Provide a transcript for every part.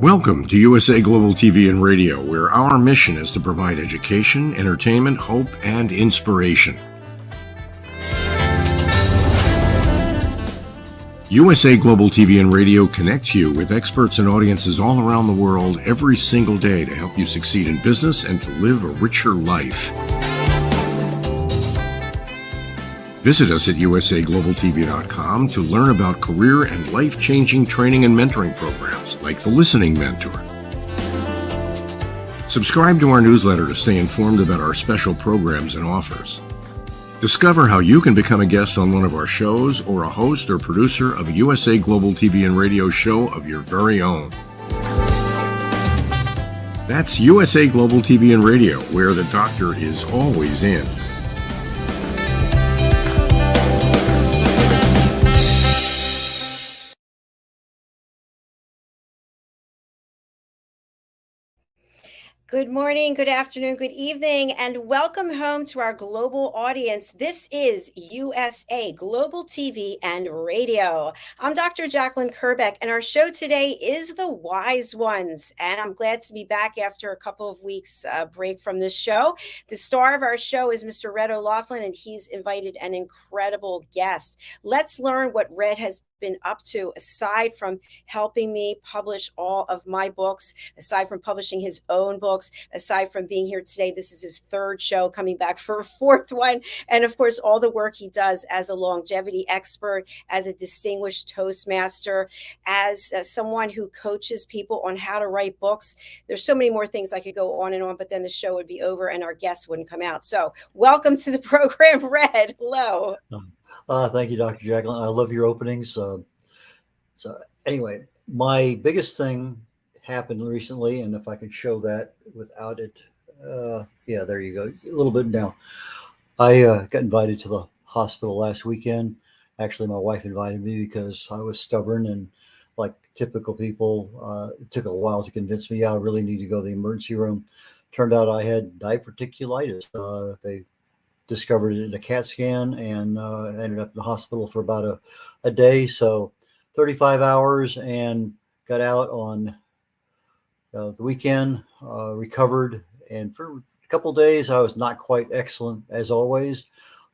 Welcome to USA Global TV and Radio, where our mission is to provide education, entertainment, hope, and inspiration. USA Global TV and Radio connects you with experts and audiences all around the world every single day to help you succeed in business and to live a richer life. Visit us at usaglobaltv.com to learn about career and life-changing training and mentoring programs like the Listening Mentor. Subscribe to our newsletter to stay informed about our special programs and offers. Discover how you can become a guest on one of our shows or a host or producer of a USA Global TV and Radio show of your very own. That's USA Global TV and Radio, where the doctor is always in. Good morning, good afternoon, good evening, and welcome home to our global audience. This is USA Global TV and Radio. I'm Dr. JACALYN KERBECK, and our show today is The Wise Ones. And I'm glad to be back after a couple of weeks break from this show. The star of our show is Mr. red.olaughlin, and he's invited an incredible guest. Let's learn what Red has been up to, aside from helping me publish all of my books, aside from publishing his own books, aside from being here today. This is his third show, coming back for a fourth one. And of course, all the work he does as a longevity expert, as a distinguished Toastmaster, as someone who coaches people on how to write books. There's so many more things I could go on and on, but then the show would be over and our guests wouldn't come out. So welcome to the program, Red. Hello. Thank you, Dr. Jacqueline. I love your openings. So anyway, my biggest thing happened recently, and if I could show that without it, yeah, there you go. A little bit now. I got invited to the hospital last weekend. Actually, my wife invited me because I was stubborn, and like typical people, it took a while to convince me, yeah, I really need to go to the emergency room. Turned out I had diverticulitis. They discovered it in a CAT scan, and ended up in the hospital for about a day. So 35 hours, and got out on the weekend, recovered. And for a couple of days, I was not quite excellent as always.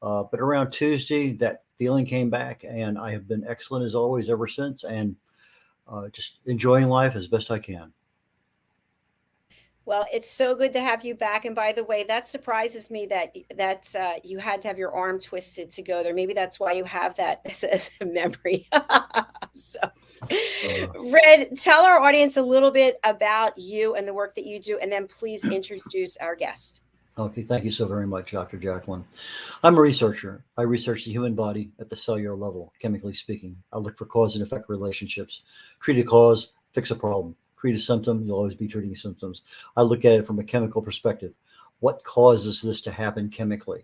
But around Tuesday, that feeling came back, and I have been excellent as always ever since, and just enjoying life as best I can. Well, it's so good to have you back. And by the way, that surprises me that you had to have your arm twisted to go there. Maybe that's why you have that as a memory. So, Red, tell our audience a little bit about you and the work that you do, and then please introduce our guest. Okay, thank you so very much, Dr. Jacqueline. I'm a researcher. I research the human body at the cellular level, chemically speaking. I look for cause and effect relationships. Treat a cause, fix a problem. Treat a symptom, you'll always be treating symptoms. I look at it from a chemical perspective. What causes this to happen chemically?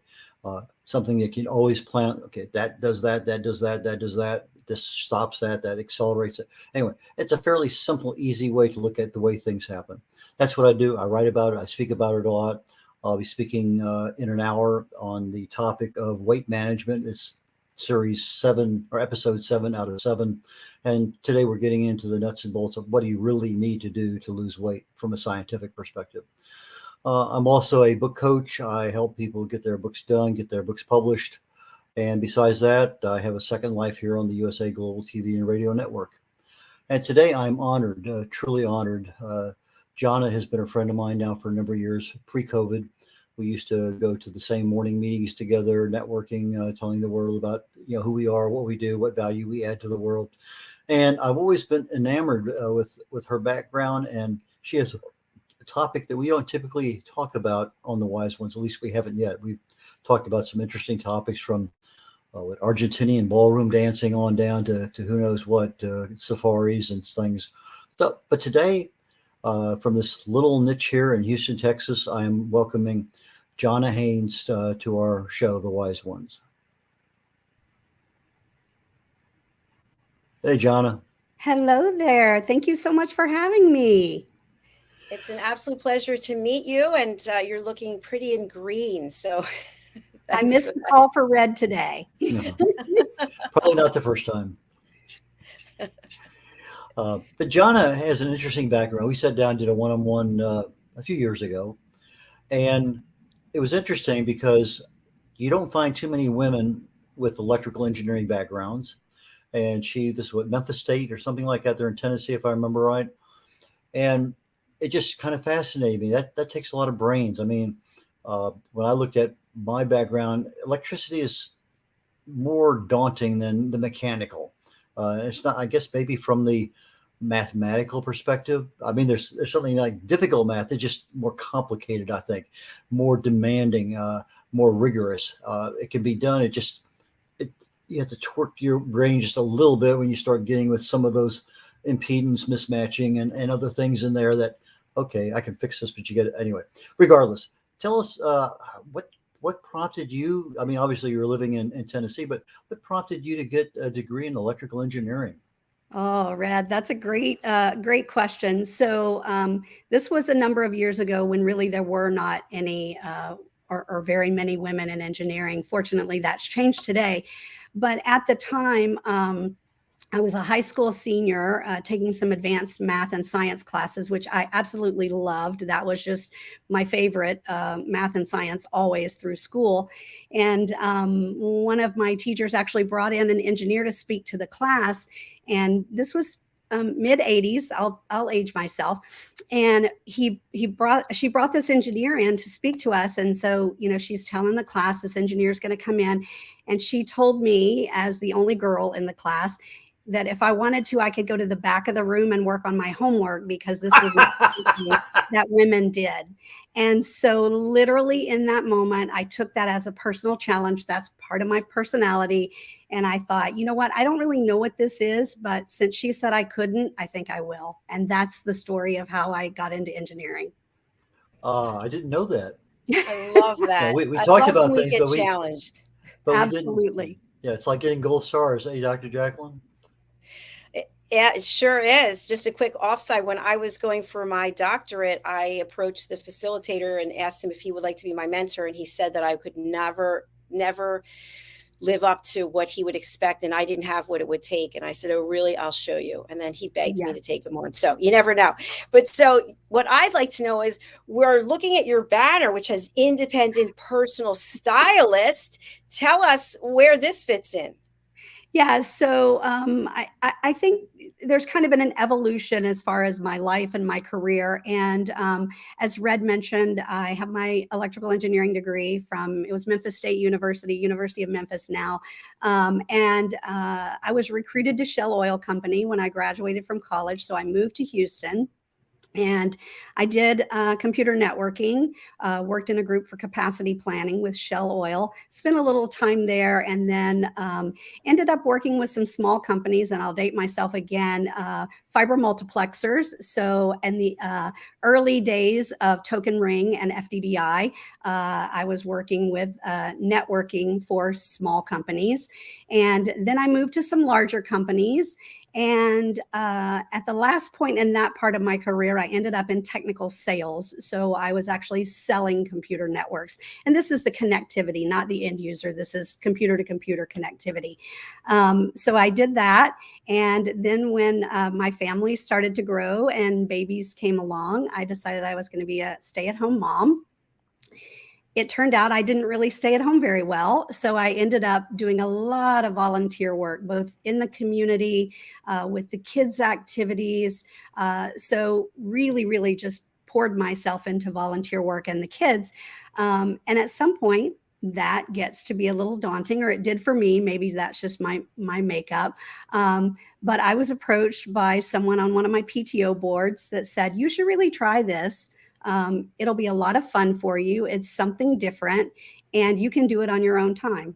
Something that can always plan, okay, that does that, that does that, that does that, this stops that, that accelerates it. Anyway, it's a fairly simple, easy way to look at the way things happen. That's what I do. I write about it. I speak about it a lot. I'll be speaking in an hour on the topic of weight management. It's series 7 or episode 7 out of 7. And today we're getting into the nuts and bolts of what do you really need to do to lose weight from a scientific perspective. I'm also a book coach. I help people get their books done, get their books published. And besides that, I have a second life here on the USA Global TV and Radio Network. And today I'm honored, truly honored. Johanna has been a friend of mine now for a number of years, pre-COVID. We used to go to the same morning meetings together, networking, telling the world about who we are, what we do, what value we add to the world. And I've always been enamored with her background, and she has a topic that we don't typically talk about on The Wise Ones. At least we haven't yet. We've talked about some interesting topics from with Argentinian ballroom dancing on down to who knows what, safaris and things. So, but today, from this little niche here in Houston, Texas, I am welcoming Johanna Haines to our show, The Wise Ones. Hey, Johanna. Hello there. Thank you so much for having me. It's an absolute pleasure to meet you, and you're looking pretty in green. So I missed the call for Red today. No. Probably not the first time. But Jonna has an interesting background. We sat down, did a one-on-one a few years ago, and it was interesting because you don't find too many women with electrical engineering backgrounds. And this is what, Memphis State or something like that. They're in Tennessee, if I remember right. And it just kind of fascinated me. That takes a lot of brains. I mean, when I looked at my background, electricity is more daunting than the mechanical. It's not, I guess, maybe from the mathematical perspective. I mean, there's something like difficult math. It's just more complicated, I think, more demanding, more rigorous. It can be done. You have to torque your brain just a little bit when you start getting with some of those impedance mismatching and other things in there that, okay, I can fix this, but you get it anyway. Regardless, tell us what prompted you? I mean, obviously you were living in Tennessee, but what prompted you to get a degree in electrical engineering? Oh, Red, that's a great question. So this was a number of years ago when really there were not any or very many women in engineering. Fortunately, that's changed today. But at the time, I was a high school senior taking some advanced math and science classes, which I absolutely loved. That was just my favorite, math and science, always through school. And one of my teachers actually brought in an engineer to speak to the class. And this was mid 80s. I'll age myself. And she brought this engineer in to speak to us. And so, she's telling the class, this engineer is going to come in. And she told me, as the only girl in the class, that if I wanted to, I could go to the back of the room and work on my homework, because this was something that women did. And so literally in that moment, I took that as a personal challenge. That's part of my personality. And I thought, you know what? I don't really know what this is, but since she said I couldn't, I think I will. And that's the story of how I got into engineering. I didn't know that. I love that. We I talked love when about we things, get challenged. but Absolutely. Yeah, it's like getting gold stars, eh, Dr. Jacqueline? Yeah, it sure is. Just a quick offside. When I was going for my doctorate, I approached the facilitator and asked him if he would like to be my mentor. And he said that I could never live up to what he would expect. And I didn't have what it would take. And I said, oh, really? I'll show you. And then he begged me to take him on. So you never know. But so what I'd like to know is, we're looking at your banner, which has independent personal stylist. Tell us where this fits in. Yeah, so I think there's kind of been an evolution as far as my life and my career. And as Red mentioned, I have my electrical engineering degree it was Memphis State University, University of Memphis now. And I was recruited to Shell Oil Company when I graduated from college. So I moved to Houston. And I did computer networking, worked in a group for capacity planning with Shell Oil, spent a little time there, and then ended up working with some small companies, and I'll date myself again, fiber multiplexers. So in the early days of Token Ring and FDDI, I was working with networking for small companies. And then I moved to some larger companies. And at the last point in that part of my career, I ended up in technical sales. So I was actually selling computer networks. And this is the connectivity, not the end user. This is computer to computer connectivity. So I did that. And then when my family started to grow and babies came along, I decided I was going to be a stay-at-home mom. It turned out I didn't really stay at home very well. So I ended up doing a lot of volunteer work, both in the community, with the kids' activities. So really just poured myself into volunteer work and the kids. And at some point, that gets to be a little daunting, or it did for me. Maybe that's just my makeup. But I was approached by someone on one of my PTO boards that said, you should really try this. It'll be a lot of fun for you. It's something different, and you can do it on your own time.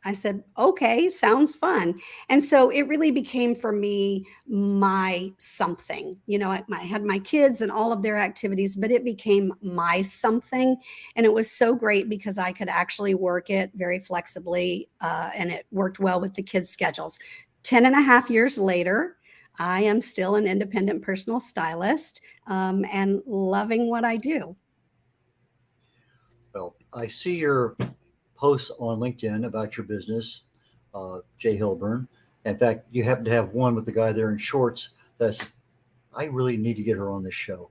I said, okay, sounds fun. And so it really became for me my something. I had my kids and all of their activities, but it became my something. And it was so great because I could actually work it very flexibly, and it worked well with the kids' schedules. 10 and a half years later, I am still an independent personal stylist, and loving what I do. Well, I see your posts on LinkedIn about your business, Jay Hilburn. In fact, you happen to have one with the guy there in shorts that I really need to get her on this show.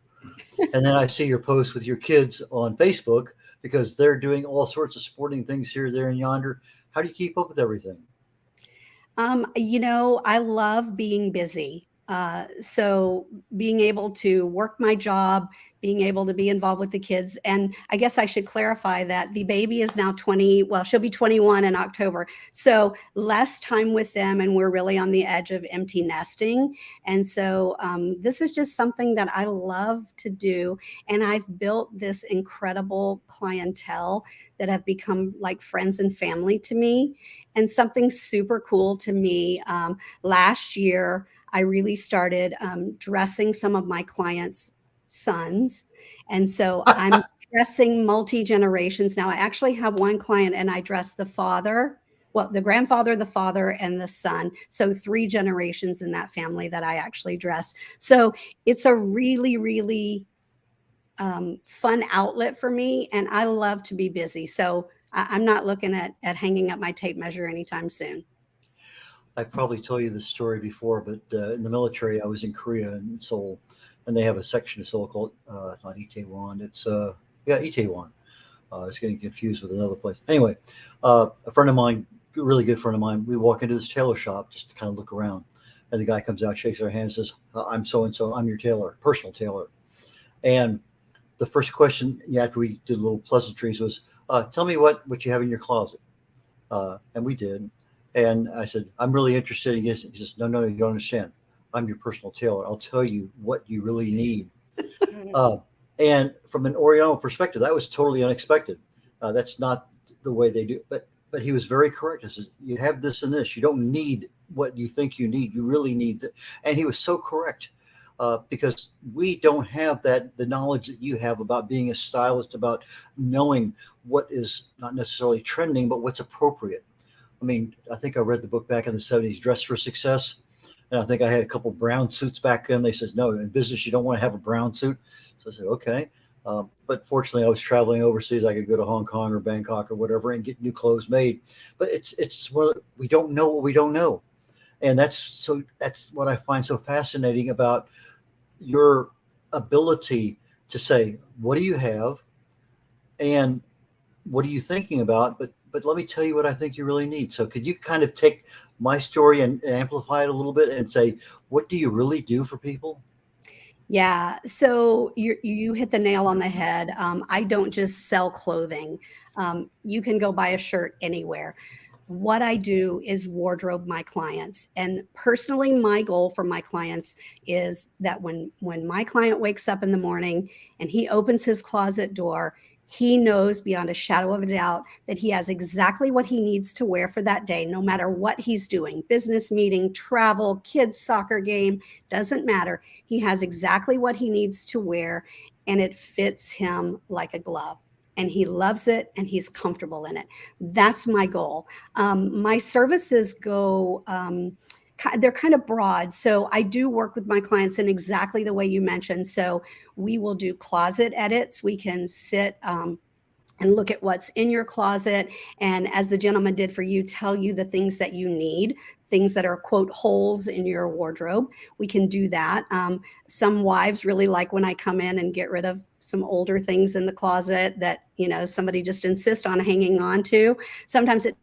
And then I see your post with your kids on Facebook because they're doing all sorts of sporting things here, there, and yonder. How do you keep up with everything? I love being busy. So being able to work my job, being able to be involved with the kids. And I guess I should clarify that the baby is now 20. Well, she'll be 21 in October. So less time with them. And we're really on the edge of empty nesting. And so this is just something that I love to do. And I've built this incredible clientele that have become like friends and family to me. And something super cool to me, last year, I really started dressing some of my clients' sons. And so I'm dressing multi-generations now. I actually have one client and I dress the father, well, the grandfather, the father, and the son. So 3 generations in that family that I actually dress. So it's a really, really fun outlet for me. And I love to be busy. So I'm not looking at hanging up my tape measure anytime soon. I probably told you this story before, but in the military, I was in Korea and Seoul, and they have a section of Seoul called not Itaewon. It's Itaewon. It's getting confused with another place. Anyway, a friend of mine, a really good friend of mine, we walk into this tailor shop just to kind of look around, and the guy comes out, shakes our hand, says, "I'm so and so. I'm your tailor, personal tailor." And the first question after we did little pleasantries was, "Tell me what you have in your closet." And we did. And I said, "I'm really interested in this." He says, no, you don't understand. I'm your personal tailor. I'll tell you what you really need. And from an Oriental perspective, that was totally unexpected. That's not the way they do. But he was very correct. He said, "You have this and this. You don't need what you think you need. You really need that." And he was so correct. Because we don't have the knowledge that you have about being a stylist, about knowing what is not necessarily trending, but what's appropriate. I mean, I think I read the book back in the 70s, Dress for Success. And I think I had a couple brown suits back then. They said, no, in business, you don't want to have a brown suit. So I said, okay. But fortunately, I was traveling overseas. I could go to Hong Kong or Bangkok or whatever and get new clothes made. But it's we don't know what we don't know. And that's what I find so fascinating about your ability to say, what do you have and what are you thinking about? But let me tell you what I think you really need. So could you kind of take my story and amplify it a little bit and say, what do you really do for people? Yeah, so you hit the nail on the head. I don't just sell clothing. You can go buy a shirt anywhere. What I do is wardrobe my clients. And personally, my goal for my clients is that when my client wakes up in the morning and he opens his closet door, he knows beyond a shadow of a doubt that he has exactly what he needs to wear for that day, no matter what he's doing, business meeting, travel, kids' soccer game, doesn't matter. He has exactly what he needs to wear, and it fits him like a glove. And he loves it and he's comfortable in it. That's my goal. My services go, they're kind of broad. So I do work with my clients in exactly the way you mentioned. So we will do closet edits. We can sit and look at what's in your closet. And as the gentleman did for you, tell you the things that you need, things that are, quote, holes in your wardrobe. We can do that. Some wives really like when I come in and get rid of some older things in the closet that, somebody just insists on hanging on to. Sometimes it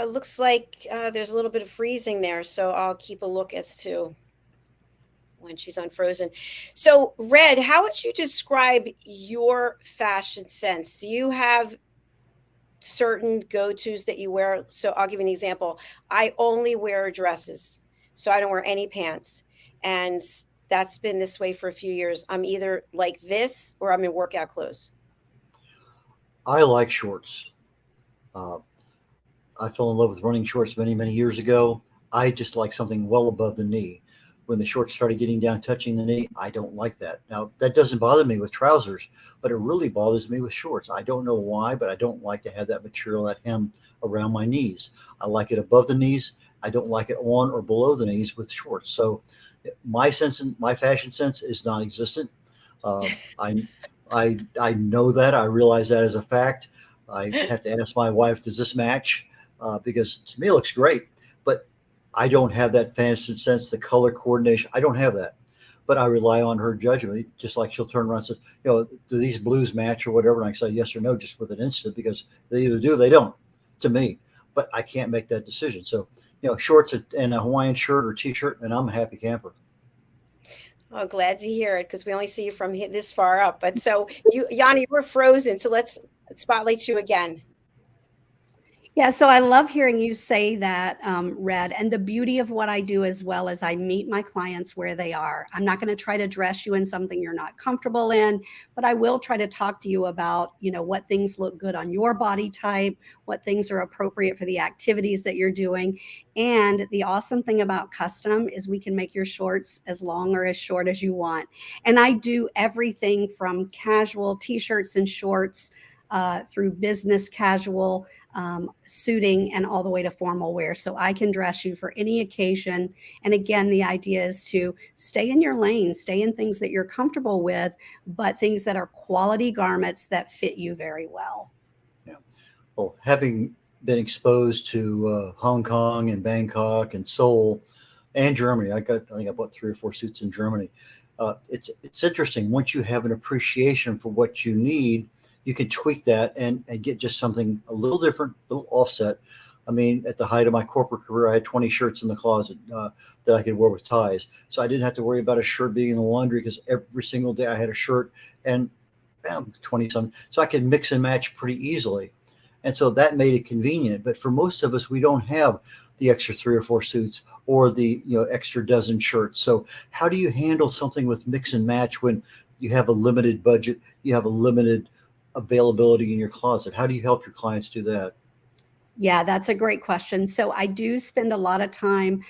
looks like there's a little bit of freezing there, so I'll keep a look as to when she's unfrozen. So, Red, how would you describe your fashion sense? Do you have certain go-tos that you wear? So I'll give you an example. I only wear dresses, so I don't wear any pants. And that's been this way for a few years. I'm either like this or I'm in workout clothes. I like shorts. I fell in love with running shorts many, many years ago. I just like something well above the knee. When the shorts started getting down, touching the knee, I don't like that. Now, that doesn't bother me with trousers, but it really bothers me with shorts. I don't know why, but I don't like to have that material, that hem around my knees. I like it above the knees. I don't like it on or below the knees with shorts. So my fashion sense is non-existent. I know that. I realize that as a fact. I have to ask my wife, does this match? Because to me it looks great, but I don't have that fashion sense, the color coordination. I don't have that, but I rely on her judgment. Just like she'll turn around and say, do these blues match or whatever? And I say yes or no, just with an instant, because they either do or they don't to me, but I can't make that decision. So, shorts and a Hawaiian shirt or t-shirt, and I'm a happy camper. Oh, glad to hear it, because we only see you from this far up. But so Yanni, you were frozen. So let's spotlight you again. Yeah, so I love hearing you say that, Red. And the beauty of what I do as well is I meet my clients where they are. I'm not going to try to dress you in something you're not comfortable in, but I will try to talk to you about, what things look good on your body type, what things are appropriate for the activities that you're doing. And the awesome thing about custom is we can make your shorts as long or as short as you want. And I do everything from casual t-shirts and shorts through business casual, suiting, and all the way to formal wear. So I can dress you for any occasion. And again, the idea is to stay in your lane, stay in things that you're comfortable with, but things that are quality garments that fit you very well. Yeah. Well, having been exposed to Hong Kong and Bangkok and Seoul and Germany, I think I bought 3 or 4 suits in Germany. It's interesting. Once you have an appreciation for what you need, you can tweak that and get just something a little different, a little offset. I mean, at the height of my corporate career, I had 20 shirts in the closet that I could wear with ties. So I didn't have to worry about a shirt being in the laundry, because every single day I had a shirt and 20 something. So I could mix and match pretty easily. And so that made it convenient. But for most of us, we don't have the extra 3 or 4 suits or the extra dozen shirts. So how do you handle something with mix and match when you have a limited budget, you have a limited availability in your closet? How do you help your clients do that? Yeah, that's a great question. So I do spend a lot of time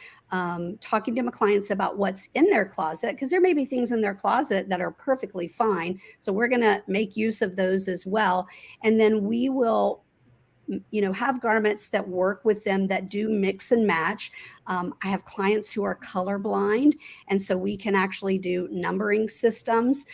talking to my clients about what's in their closet, because there may be things in their closet that are perfectly fine. So we're going to make use of those as well. And then we will have garments that work with them that do mix and match. I have clients who are colorblind, and so we can actually do numbering systems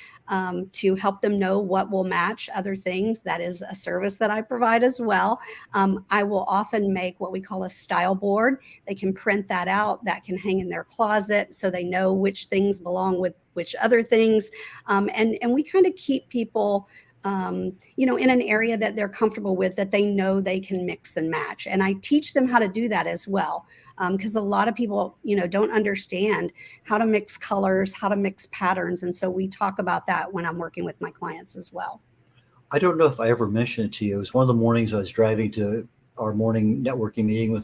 to help them know what will match other things. That is a service that I provide as well. I will often make what we call a style board. They can print that out, that can hang in their closet, so they know which things belong with which other things. And we kind of keep people in an area that they're comfortable with, that they know they can mix and match. And I teach them how to do that as well. Because a lot of people, don't understand how to mix colors, how to mix patterns. And so we talk about that when I'm working with my clients as well. I don't know if I ever mentioned it to you. It was one of the mornings I was driving to our morning networking meeting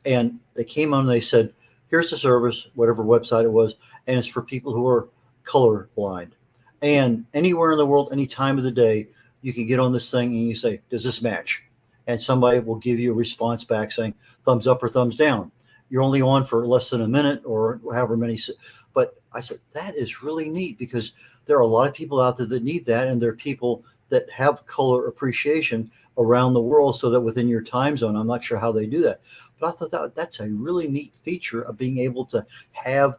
and they came on and they said, here's the service, whatever website it was, and it's for people who are color blind. And anywhere in the world, any time of the day, you can get on this thing and you say, does this match? And somebody will give you a response back saying thumbs up or thumbs down. You're only on for less than a minute or however many. But I said, that is really neat, because there are a lot of people out there that need that. And there are people that have color appreciation around the world, so that within your time zone, I'm not sure how they do that. But I thought that's a really neat feature of being able to have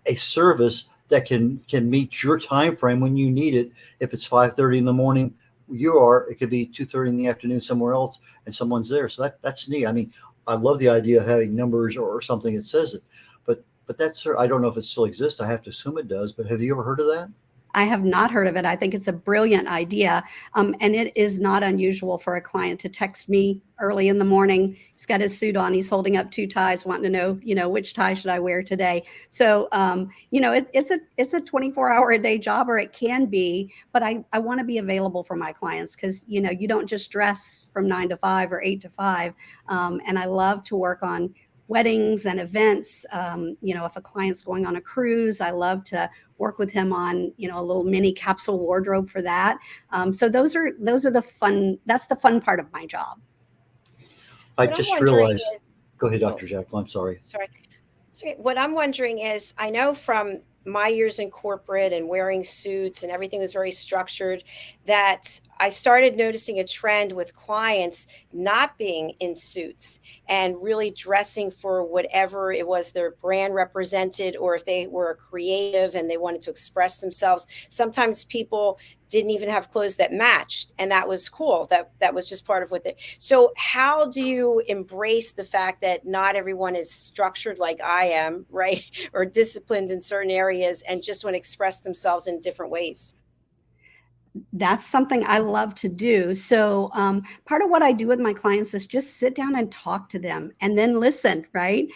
a service that can meet your time frame when you need it. If it's 5:30 in the morning, it could be 2:30 in the afternoon somewhere else, and someone's there. So that's neat. I mean, I love the idea of having numbers or something that says it, but that's, I don't know if it still exists. I have to assume it does, but have you ever heard of that? I have not heard of it. I think it's a brilliant idea. And it is not unusual for a client to text me early in the morning. He's got his suit on. He's holding up 2 ties, wanting to know, which tie should I wear today? So, it's a 24-hour a day job, or it can be, but I want to be available for my clients, because, you don't just dress from 9 to 5 or 8 to 5. And I love to work on weddings and events. If a client's going on a cruise, I love to work with him on, a little mini capsule wardrobe for that. So those are that's the fun part of my job. I just realized, go ahead, Dr. JACALYN, I'm sorry. Sorry. What I'm wondering is, I know from my years in corporate and wearing suits and everything was very structured, that I started noticing a trend with clients not being in suits and really dressing for whatever it was their brand represented, or if they were creative and they wanted to express themselves. Sometimes people didn't even have clothes that matched, and that was cool. That was just part of what they. So how do you embrace the fact that not everyone is structured like I am, right, or disciplined in certain areas, and just want to express themselves in different ways? That's something I love to do. So part of what I do with my clients is just sit down and talk to them and then listen, right?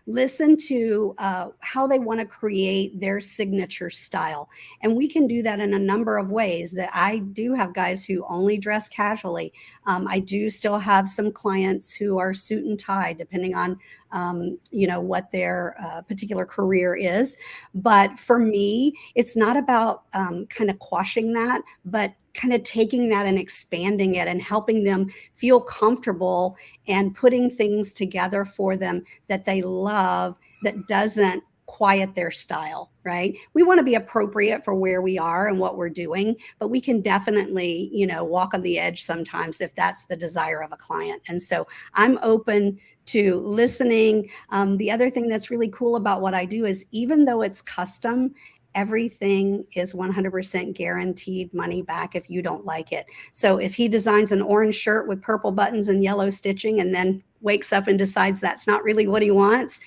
Listen to how they want to create their signature style. And we can do that in a number of ways. That I do have guys who only dress casually. I do still have some clients who are suit and tie, depending on what their particular career is. But for me, it's not about kind of quashing that, but kind of taking that and expanding it and helping them feel comfortable and putting things together for them that they love, that doesn't quiet their style, right? We want to be appropriate for where we are and what we're doing, but we can definitely, walk on the edge sometimes if that's the desire of a client. And so I'm open to listening. The other thing that's really cool about what I do is, even though it's custom, everything is 100% guaranteed money back if you don't like it. So if he designs an orange shirt with purple buttons and yellow stitching and then wakes up and decides that's not really what he wants,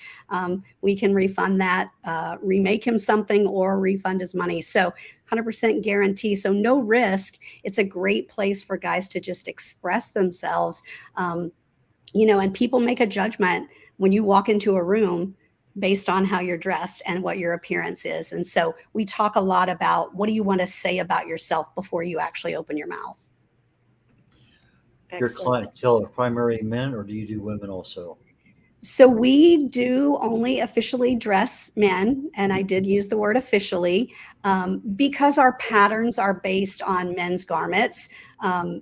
we can refund that, remake him something, or refund his money. So 100% guarantee. So no risk. It's a great place for guys to just express themselves. And people make a judgment when you walk into a room based on how you're dressed and what your appearance is. And so we talk a lot about, what do you want to say about yourself before you actually open your mouth? Your clientele are primarily men, or do you do women also? So we do only officially dress men, and I did use the word officially, because our patterns are based on men's garments, and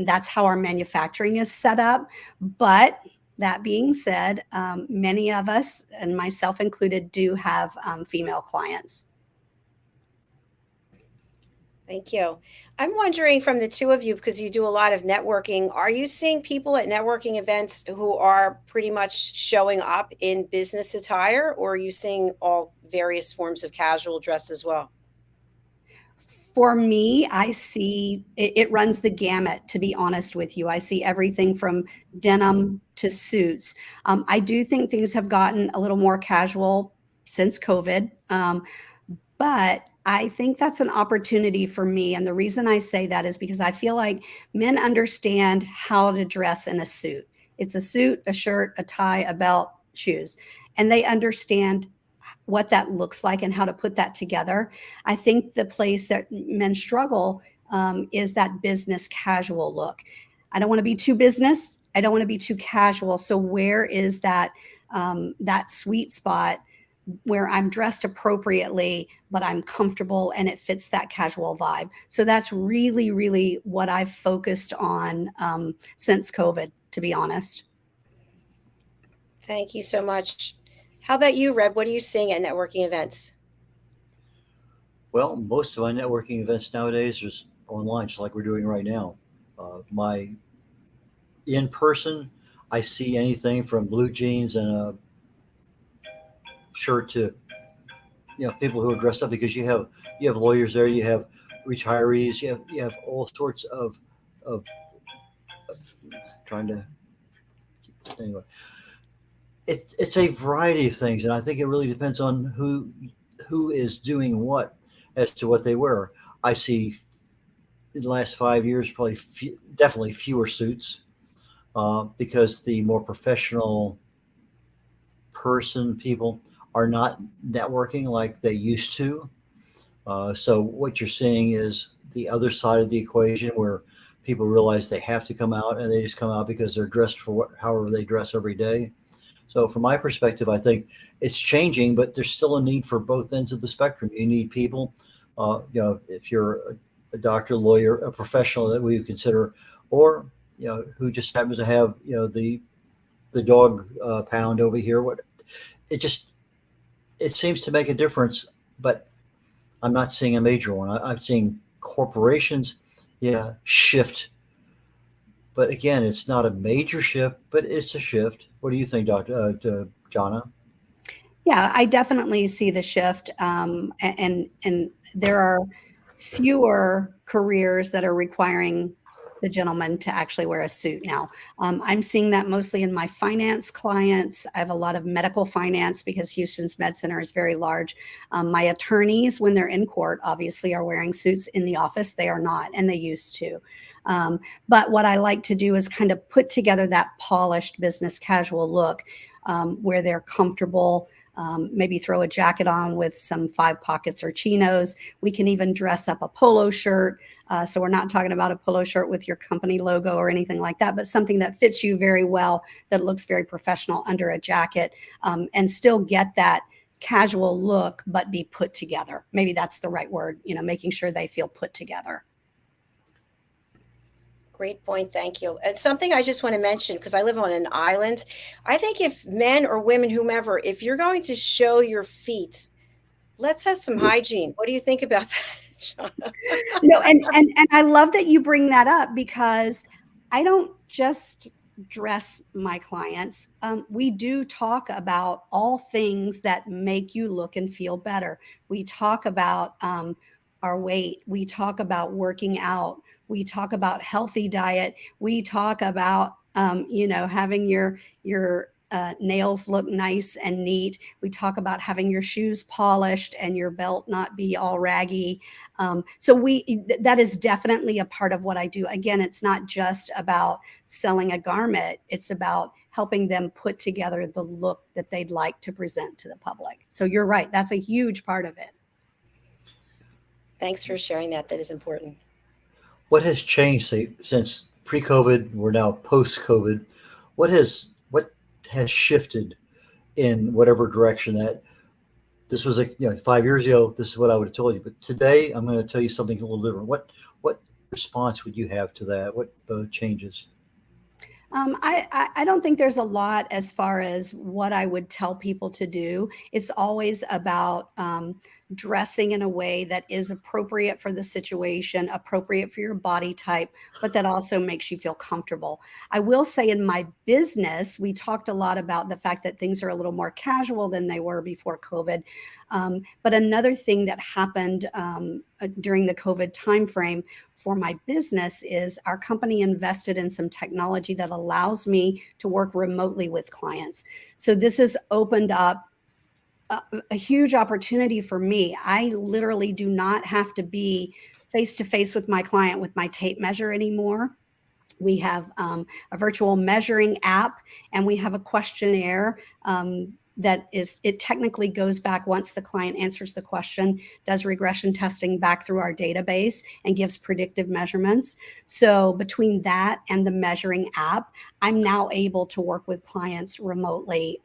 that's how our manufacturing is set up. But that being said, many of us, and myself included, do have female clients. Thank you. I'm wondering, from the two of you, because you do a lot of networking, are you seeing people at networking events who are pretty much showing up in business attire, or are you seeing all various forms of casual dress as well? For me, I see it runs the gamut, to be honest with you. I see everything from denim to suits. I do think things have gotten a little more casual since COVID. But I think that's an opportunity for me. And the reason I say that is because I feel like men understand how to dress in a suit. It's a suit, a shirt, a tie, a belt, shoes. And they understand what that looks like and how to put that together. I think the place that men struggle is that business casual look. I don't want to be too business. I don't want to be too casual. So where is that sweet spot where I'm dressed appropriately, but I'm comfortable and it fits that casual vibe? So that's really, really what I've focused on since COVID, to be honest. Thank you so much. How about you, Reb? What are you seeing at networking events? Well, most of my networking events nowadays is online, just like we're doing right now. My in person, I see anything from blue jeans and a shirt to people who are dressed up, because you have lawyers there, you have retirees, you have all sorts of trying to anyway. It's a variety of things, and I think it really depends on who is doing what as to what they wear. I see in the last 5 years probably definitely fewer suits, because the more professional people are not networking like they used to. So what you're seeing is the other side of the equation, where people realize they have to come out, and they just come out because they're dressed for however they dress every day. So from my perspective, I think it's changing, but there's still a need for both ends of the spectrum. You need people, if you're a doctor, lawyer, a professional that we would consider, or who just happens to have the dog pound over here. It seems to make a difference, but I'm not seeing a major one. I'm seeing corporations, shift. But again, it's not a major shift, but it's a shift. What do you think, Dr. Johanna? Yeah, I definitely see the shift. And there are fewer careers that are requiring the gentleman to actually wear a suit now. I'm seeing that mostly in my finance clients. I have a lot of medical finance because Houston's Med Center is very large. My attorneys, when they're in court, obviously are wearing suits in the office. They are not, and they used to. But what I like to do is kind of put together that polished business casual look where they're comfortable. Maybe throw a jacket on with some 5 pockets or chinos. We can even dress up a polo shirt. So we're not talking about a polo shirt with your company logo or anything like that, but something that fits you very well, that looks very professional under a jacket, and still get that casual look, but be put together. Maybe that's the right word, making sure they feel put together. Great point. Thank you. And something I just want to mention, because I live on an island, I think if men or women, whomever, if you're going to show your feet, let's have some hygiene. What do you think about that, Johanna? No, and I love that you bring that up, because I don't just dress my clients. We do talk about all things that make you look and feel better. We talk about our weight. We talk about working out. We talk about healthy diet. We talk about, having your nails look nice and neat. We talk about having your shoes polished and your belt not be all raggy. So that is definitely a part of what I do. Again, it's not just about selling a garment. It's about helping them put together the look that they'd like to present to the public. So you're right. That's a huge part of it. Thanks for sharing that. That is important. What has changed, say, since pre-COVID? We're now post-COVID. What has shifted in whatever direction that this was 5 years ago? This is what I would have told you, but today I'm going to tell you something a little different. What response would you have to that? What changes? I don't think there's a lot as far as what I would tell people to do. It's always about dressing in a way that is appropriate for the situation, appropriate for your body type, but that also makes you feel comfortable. I will say in my business, we talked a lot about the fact that things are a little more casual than they were before COVID. But another thing that happened during the COVID timeframe for my business is our company invested in some technology that allows me to work remotely with clients. So this has opened up a huge opportunity for me. I literally do not have to be face to face with my client with my tape measure anymore. We have a virtual measuring app, and we have a questionnaire it technically goes back once the client answers the question, does regression testing back through our database and gives predictive measurements. So between that and the measuring app, I'm now able to work with clients remotely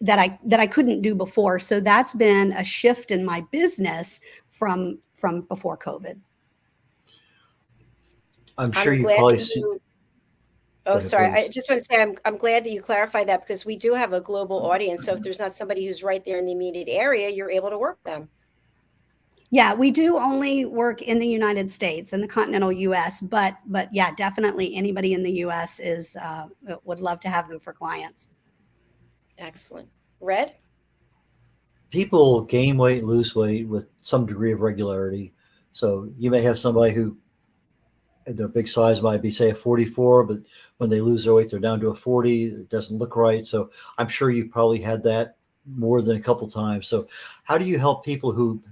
that I couldn't do before. So that's been a shift in my business from before COVID. I'm sure you probably see. Oh, sorry. I just want to say I'm glad that you clarified that, because we do have a global audience. So if there's not somebody who's right there in the immediate area, you're able to work them. Yeah, we do only work in the United States, in the continental US, but yeah, definitely anybody in the US would love to have them for clients. Excellent. Red? People gain weight, lose weight with some degree of regularity. So you may have somebody who their big size might be, say, a 44, but when they lose their weight, they're down to a 40. It doesn't look right. So I'm sure you probably had that more than a couple times. So how do you help people who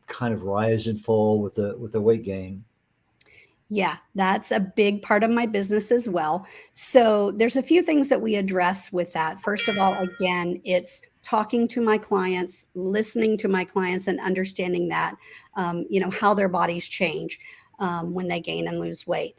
kind of rise and fall with the weight gain? Yeah, that's a big part of my business as well. So there's a few things that we address with that. First of all, again, it's talking to my clients, listening to my clients, and understanding that, how their bodies change when they gain and lose weight.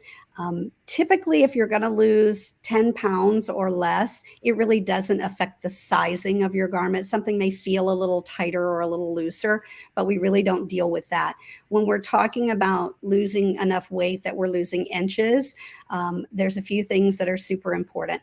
Typically, if you're going to lose 10 pounds or less, it really doesn't affect the sizing of your garment. Something may feel a little tighter or a little looser, but we really don't deal with that. When we're talking about losing enough weight that we're losing inches, there's a few things that are super important.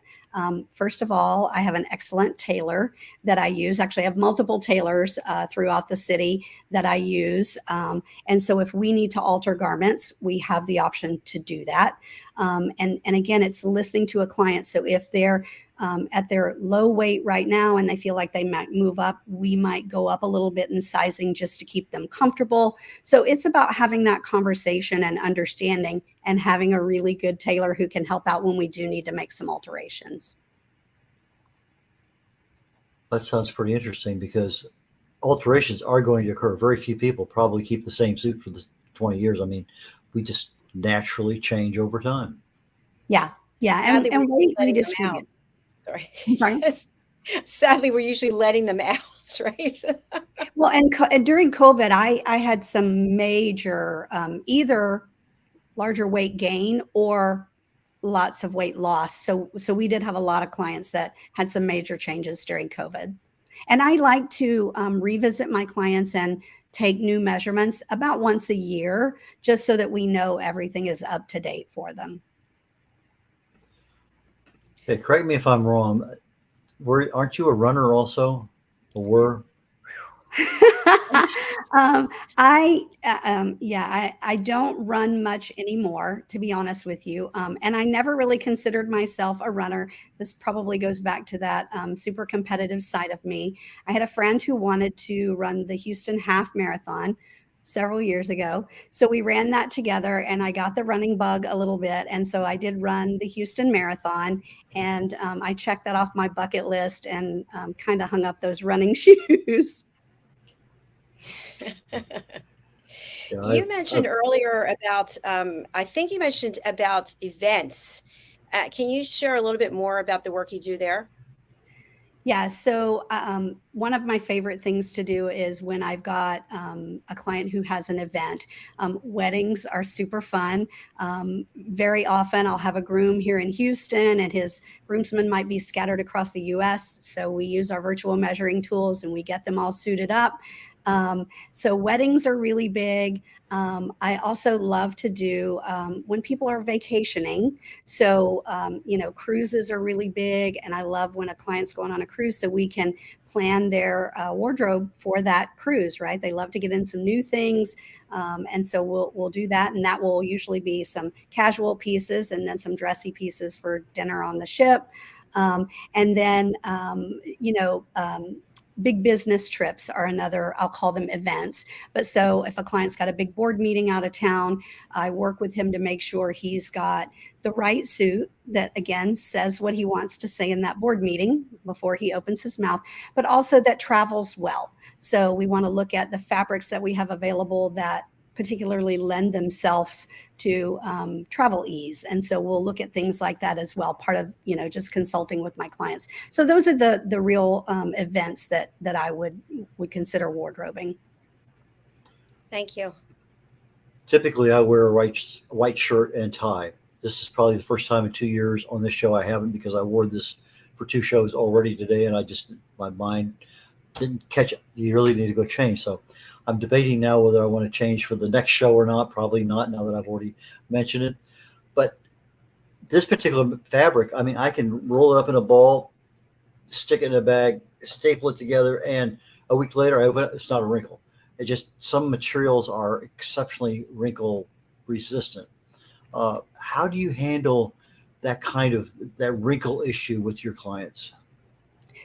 First of all, I have an excellent tailor that I use. Actually, I have multiple tailors throughout the city that I use. And so if we need to alter garments, we have the option to do that. And again, it's listening to a client. So if they're at their low weight right now and they feel like they might move up, we might go up a little bit in sizing just to keep them comfortable. So it's about having that conversation and understanding and having a really good tailor who can help out when we do need to make some alterations. That sounds pretty interesting because alterations are going to occur. Very few people probably keep the same suit for the 20 years. I mean, we just naturally change over time. Yeah. Yeah. Sadly, And we're weight letting them redistribute. out. Sorry. I'm sorry. Sadly, we're usually letting them out, right? Well, and during COVID, I had some major either larger weight gain or lots of weight loss. So we did have a lot of clients that had some major changes during COVID. And I like to revisit my clients and take new measurements about once a year, just so that we know everything is up to date for them. Hey, correct me if I'm wrong. Aren't you a runner also? Or were? I don't run much anymore, to be honest with you. And I never really considered myself a runner. This probably goes back to that super competitive side of me. I had a friend who wanted to run the Houston Half Marathon several years ago. So we ran that together and I got the running bug a little bit. And so I did run the Houston Marathon and I checked that off my bucket list and kind of hung up those running shoes. Yeah, You mentioned earlier about, I think you mentioned about events. Can you share a little bit more about the work you do there? Yeah, so one of my favorite things to do is when I've got a client who has an event. Weddings are super fun. Very often I'll have a groom here in Houston and his groomsmen might be scattered across the US. So we use our virtual measuring tools and we get them all suited up. So weddings are really big. I also love to do when people are vacationing. So, cruises are really big. And I love when a client's going on a cruise so we can plan their wardrobe for that cruise, right? They love to get in some new things. And so we'll do that. And that will usually be some casual pieces and then some dressy pieces for dinner on the ship. And then, big business trips are another, I'll call them events. But so if a client's got a big board meeting out of town, I work with him to make sure he's got the right suit that, again, says what he wants to say in that board meeting before he opens his mouth, but also that travels well. So we want to look at the fabrics that we have available that particularly lend themselves to travel ease. And so we'll look at things like that as well, part of, just consulting with my clients. So those are the real events that I would consider wardrobing. Thank you. Typically, I wear a white shirt and tie. This is probably the first time in 2 years on this show I haven't, because I wore this for 2 shows already today, and my mind didn't catch it. You really need to go change. So I'm debating now whether I want to change for the next show or not. Probably not, now that I've already mentioned it. But this particular fabric, I mean, I can roll it up in a ball, stick it in a bag, staple it together, and a week later I open it, it's not a wrinkle. It just, some materials are exceptionally wrinkle resistant. How do you handle that wrinkle issue with your clients?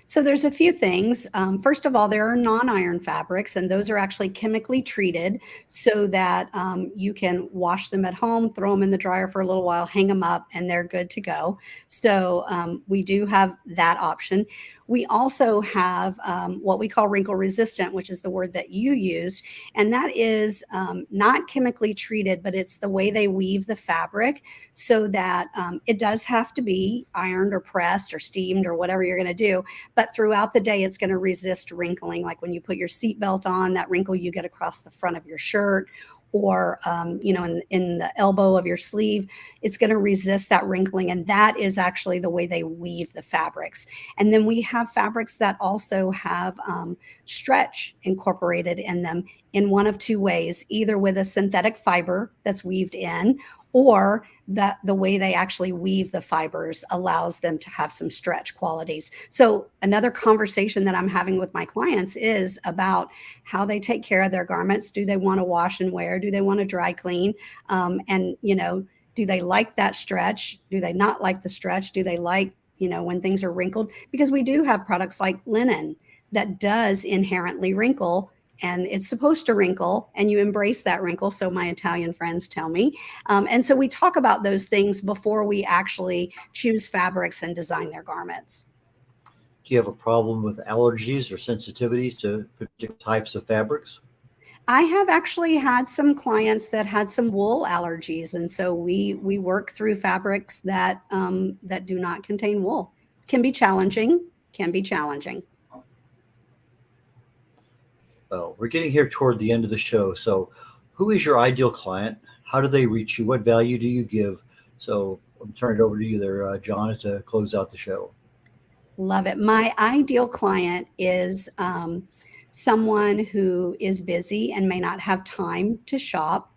So there's a few things. First of all, there are non-iron fabrics, and those are actually chemically treated so that you can wash them at home, throw them in the dryer for a little while, hang them up, and they're good to go. So we do have that option. We also have what we call wrinkle resistant, which is the word that you used. And that is not chemically treated, but it's the way they weave the fabric so that it does have to be ironed or pressed or steamed or whatever you're going to do. But throughout the day, it's going to resist wrinkling. Like when you put your seatbelt on, that wrinkle you get across the front of your shirt, or in the elbow of your sleeve, it's going to resist that wrinkling. And that is actually the way they weave the fabrics. And then we have fabrics that also have stretch incorporated in them in one of two ways, either with a synthetic fiber that's weaved in, or that the way they actually weave the fibers allows them to have some stretch qualities. So another conversation that I'm having with my clients is about how they take care of their garments. Do they want to wash and wear? Do they want to dry clean? And, do they like that stretch? Do they not like the stretch? Do they like, when things are wrinkled? Because we do have products like linen that does inherently wrinkle, and it's supposed to wrinkle, and you embrace that wrinkle. So my Italian friends tell me. And so we talk about those things before we actually choose fabrics and design their garments. Do you have a problem with allergies or sensitivities to particular types of fabrics? I have actually had some clients that had some wool allergies, and so we work through fabrics that that do not contain wool. It can be challenging. Well, we're getting here toward the end of the show. So who is your ideal client? How do they reach you? What value do you give? So I'll turn it over to you there, John, to close out the show. Love it. My ideal client is someone who is busy and may not have time to shop.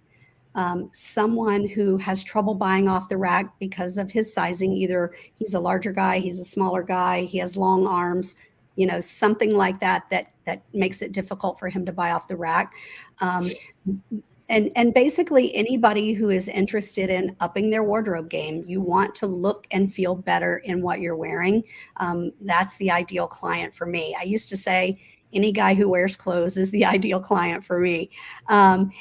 Someone who has trouble buying off the rack because of his sizing. Either he's a larger guy, he's a smaller guy, he has long arms, something like that makes it difficult for him to buy off the rack. And basically anybody who is interested in upping their wardrobe game. You want to look and feel better in what you're wearing. That's the ideal client for me. I used to say any guy who wears clothes is the ideal client for me. I'm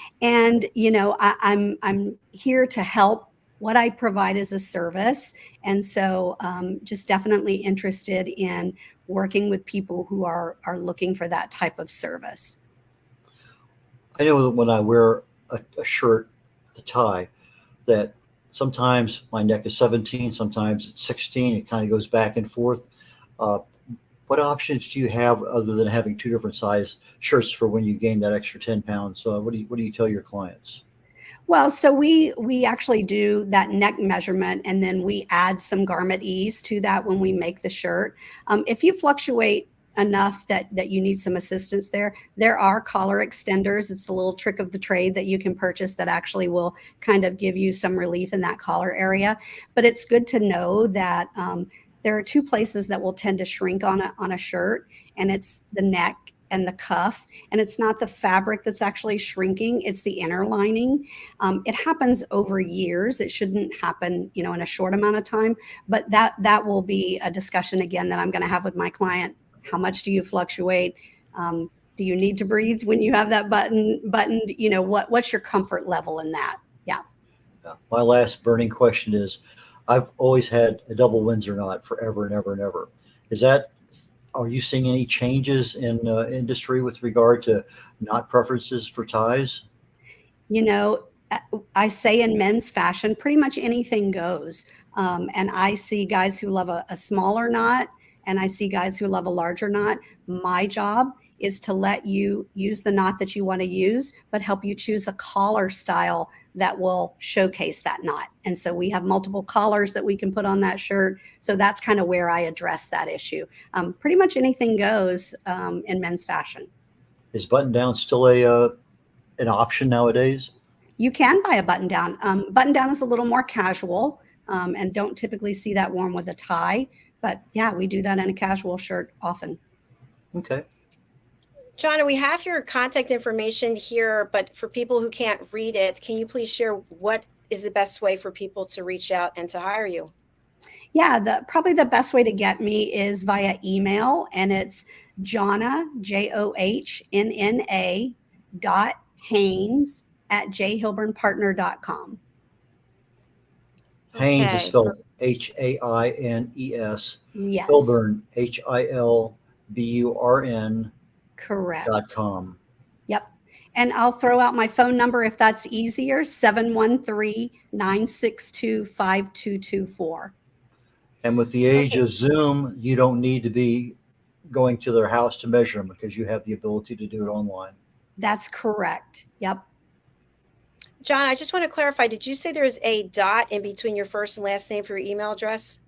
here to help. What I provide is a service. And so just definitely interested in working with people who are looking for that type of service. I know that when I wear a shirt, the tie, that sometimes my neck is 17, sometimes it's 16. It kind of goes back and forth. What options do you have other than having two different size shirts for when you gain that extra 10 pounds? So what do you tell your clients? Well, so we actually do that neck measurement, and then we add some garment ease to that when we make the shirt. If you fluctuate enough that you need some assistance there are collar extenders. It's a little trick of the trade that you can purchase that actually will kind of give you some relief in that collar area. But it's good to know that there are two places that will tend to shrink on a shirt, and it's the neck and the cuff. And it's not the fabric that's actually shrinking, it's the inner lining. It happens over years. It shouldn't happen, in a short amount of time, but that will be a discussion again that I'm going to have with my client. How much do you fluctuate? Do you need to breathe when you have that buttoned? What's your comfort level in that? Yeah. My last burning question is, I've always had a double Windsor knot forever and ever and ever. Are you seeing any changes in industry with regard to knot preferences for ties? I say in men's fashion, pretty much anything goes. And I see guys who love a smaller knot, and I see guys who love a larger knot. My job is to let you use the knot that you want to use, but help you choose a collar style that will showcase that knot. And so we have multiple collars that we can put on that shirt. So that's kind of where I address that issue. Pretty much anything goes in men's fashion. Is button down still an option nowadays? You can buy a button down. Button down is a little more casual and don't typically see that worn with a tie. But yeah, we do that in a casual shirt often. Okay. Johanna, we have your contact information here, but for people who can't read it, can you please share what is the best way for people to reach out and to hire you? Yeah, probably the best way to get me is via email, and it's Johanna, JOHNNA .Haines @jhilburnpartner.com. Haines is spelled Haines. Yes. Hilburn, HILBURN. Correct. .com. Yep. And I'll throw out my phone number if that's easier, 713-962-5224. And with the age of Zoom, you don't need to be going to their house to measure them because you have the ability to do it online. That's correct. Yep. John, I just want to clarify, did you say there's a dot in between your first and last name for your email address?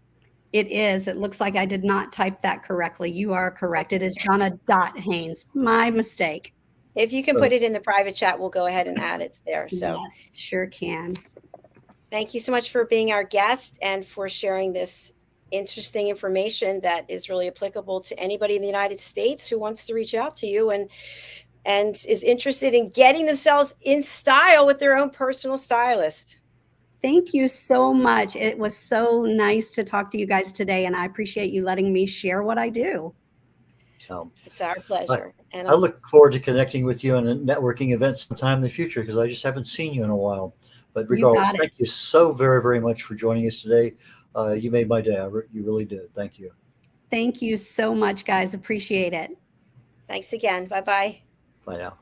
It is. It looks like I did not type that correctly. You are correct. It is Johanna Haines. My mistake. If you can put it in the private chat, we'll go ahead and add it there. So yes, sure can. Thank you so much for being our guest and for sharing this interesting information that is really applicable to anybody in the United States who wants to reach out to you and is interested in getting themselves in style with their own personal stylist. Thank you so much. It was so nice to talk to you guys today, and I appreciate you letting me share what I do. It's our pleasure. I look forward to connecting with you on a networking event sometime in the future, because I just haven't seen you in a while. But regardless, thank you so very, very much for joining us today. You made my day. You really did. Thank you. Thank you so much, guys. Appreciate it. Thanks again. Bye-bye. Bye now.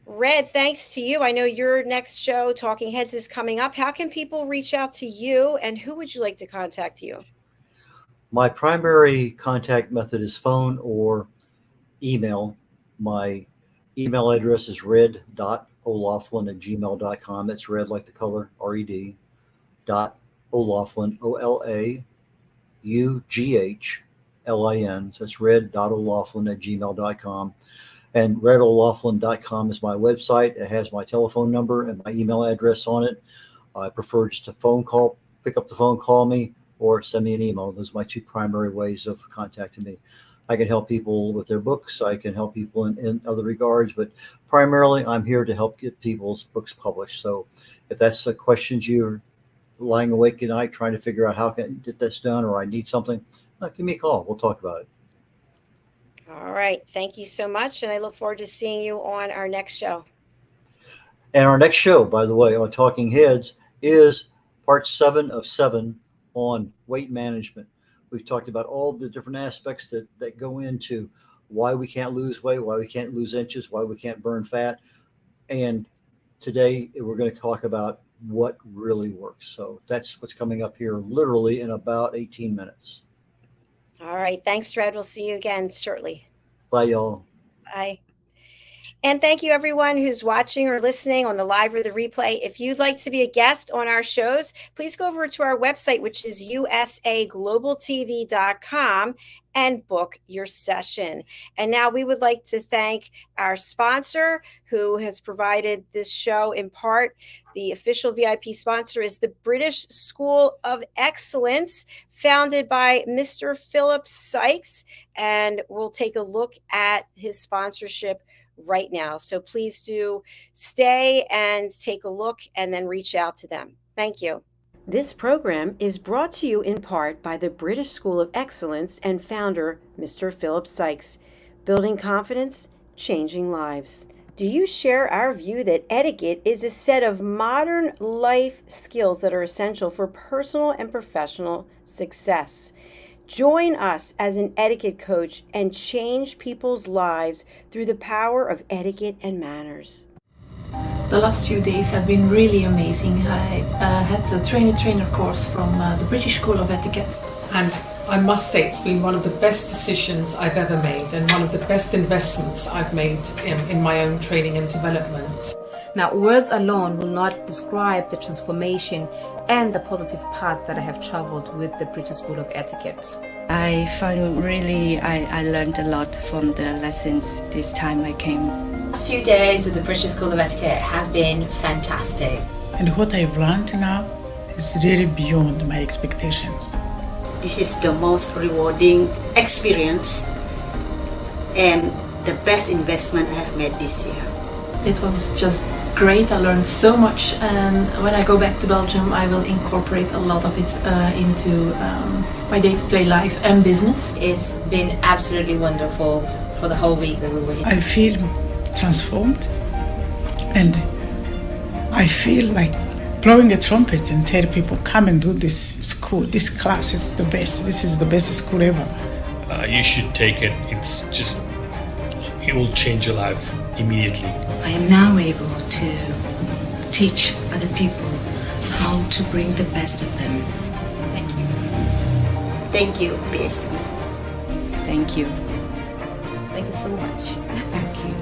Red, thanks to you. I know your next show, Talking Heads, is coming up. How can people reach out to you, and who would you like to contact you? My primary contact method is phone or email. My email address is red.olaughlin@gmail.com. That's red like the color, R-E-D, .olaughlin, OLAUGHLIN. So that's red.olaughlin@gmail.com. And red.olaughlin.com is my website. It has my telephone number and my email address on it. I prefer just a phone call, pick up the phone, call me, or send me an email. Those are my two primary ways of contacting me. I can help people with their books. I can help people in other regards, but primarily I'm here to help get people's books published. So if that's the questions you're lying awake at night trying to figure out how can I get this done, or I need something, give me a call. We'll talk about it. All right. Thank you so much. And I look forward to seeing you on our next show. And our next show, by the way, on Talking Heads is part 7 of 7 on weight management. We've talked about all the different aspects that go into why we can't lose weight, why we can't lose inches, why we can't burn fat. And today we're going to talk about what really works. So that's what's coming up here literally in about 18 minutes. All right. Thanks, Red. We'll see you again shortly. Bye, y'all. Bye. And thank you, everyone who's watching or listening on the live or the replay. If you'd like to be a guest on our shows, please go over to our website, which is usaglobaltv.com, and book your session. And now we would like to thank our sponsor who has provided this show in part. The official VIP sponsor is the British School of Excellence, founded by Mr. Philip Sykes. And we'll take a look at his sponsorship right now. So please do stay and take a look and then reach out to them. Thank you. This program is brought to you in part by the British School of Excellence and founder, Mr. Philip Sykes. Building confidence, changing lives. Do you share our view that etiquette is a set of modern life skills that are essential for personal and professional success? Join us as an etiquette coach and change people's lives through the power of etiquette and manners. The last few days have been really amazing. I had a trainer course from the British School of Etiquette. And I must say it's been one of the best decisions I've ever made and one of the best investments I've made in my own training and development. Now, words alone will not describe the transformation and the positive path that I have traveled with the British School of Etiquette. I find I learned a lot from the lessons this time I came. The last few days with the British School of Etiquette have been fantastic. And what I've learned now is really beyond my expectations. This is the most rewarding experience and the best investment I have made this year. It was just great. I learned so much, and when I go back to Belgium I will incorporate a lot of it into my day-to-day life and business. It's been absolutely wonderful for the whole week that we were here. I feel transformed, and I feel like blowing a trumpet and tell people, come and do this school. This class is the best. This is the best school ever. You should take it. It will change your life immediately. I am now able to teach other people how to bring the best of them. Thank you. Thank you, BSc. Thank you. Thank you so much. Thank you.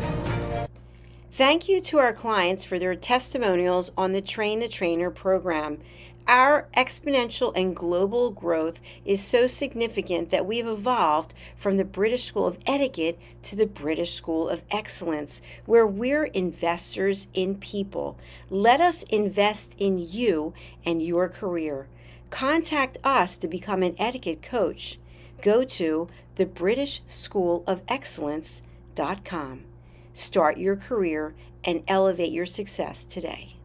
Thank you to our clients for their testimonials on the Train the Trainer program. Our exponential and global growth is so significant that we've evolved from the British School of Etiquette to the British School of Excellence, where we're investors in people. Let us invest in you and your career. Contact us to become an etiquette coach. Go to thebritishschoolofexcellence.com. Start your career and elevate your success today.